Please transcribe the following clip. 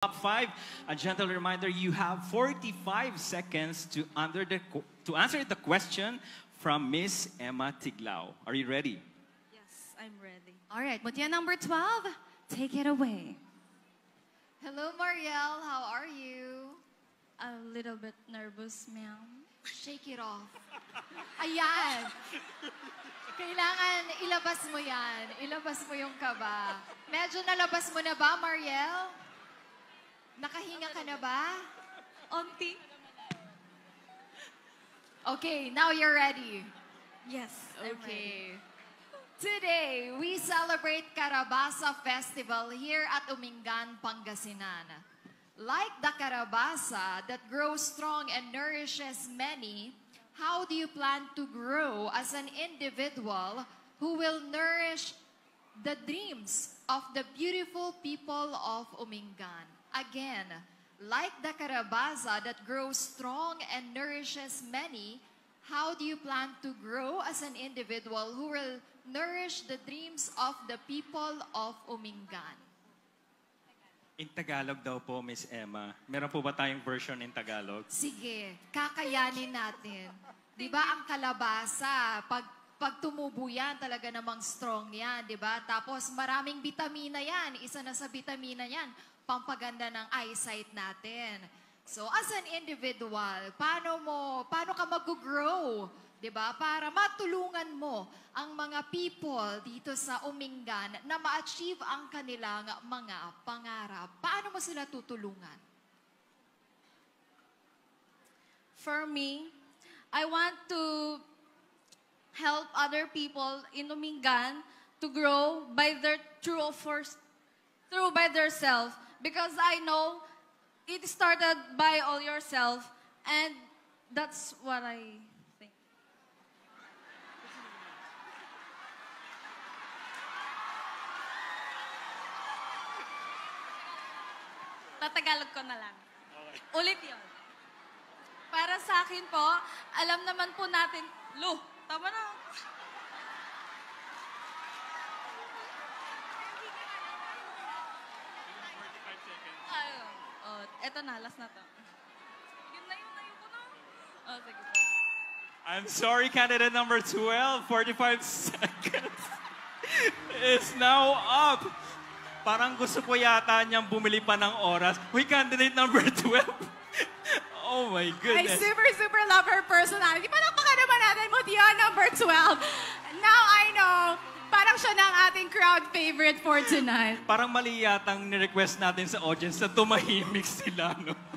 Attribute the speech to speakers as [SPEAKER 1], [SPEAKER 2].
[SPEAKER 1] Top 5. A gentle reminder, you have 45 seconds to answer the question from Miss Emma Tiglao. Are you ready?
[SPEAKER 2] Yes, I'm ready.
[SPEAKER 3] All right, Mutya number 12, take it away.
[SPEAKER 4] Hello, Marielle. How are you?
[SPEAKER 2] A little bit nervous, ma'am.
[SPEAKER 4] Shake it off. Ayan. Kailangan ilabas mo yan. Ilabas mo yung kaba. Medyo nalabas mo na ba, Marielle? Nakahinga ka na ba?
[SPEAKER 2] Onti.
[SPEAKER 4] Okay, now you're ready.
[SPEAKER 2] Yes, I'm ready.
[SPEAKER 4] Okay. Today, we celebrate Carabasa Festival here at Umingan, Pangasinan. Like the Carabasa that grows strong and nourishes many, how do you plan to grow as an individual who will nourish the dreams of the beautiful people of Umingan? Again, like the Carabasa that grows strong and nourishes many, how do you plan to grow as an individual who will nourish the dreams of the people of Umingan?
[SPEAKER 1] In Tagalog daw po, Miss Emma. Meron po ba tayong version in Tagalog?
[SPEAKER 4] Sige, kakayanin natin. Di ba ang kalabasa, pag tumubo yan, talaga namang strong yan, di ba? Tapos maraming vitamina yan. Isa na sa vitamina yan, pampaganda ng eyesight natin. So as an individual, paano ka mag-grow, 'di ba? Para matulungan mo ang mga people dito sa Umingan na ma-achieve ang kanilang mga pangarap. Paano mo sila tutulungan?
[SPEAKER 2] For me, I want to help other people in Umingan to grow by their by themselves. Because I know it started by all yourself, and that's what I think. Tatagalog ko na lang. Ulit yun. Para sa akin po, alam naman po natin, tama na. Eto na, last na to. Yun na, ayoko na. Oh, sige po.
[SPEAKER 1] I'm sorry, candidate number 12. 45 seconds is now up. Parang gusto ko yata niyang bumili pa ng oras. Uy, candidate number 12. Oh my
[SPEAKER 3] I
[SPEAKER 1] goodness.
[SPEAKER 3] super love her personality. Palakpakan naman natin, Mutya number 12. Now I know, parang siya na ang ating crowd favorite for tonight.
[SPEAKER 1] Parang mali yatang ni-request natin sa audience na tumahimik sila, no?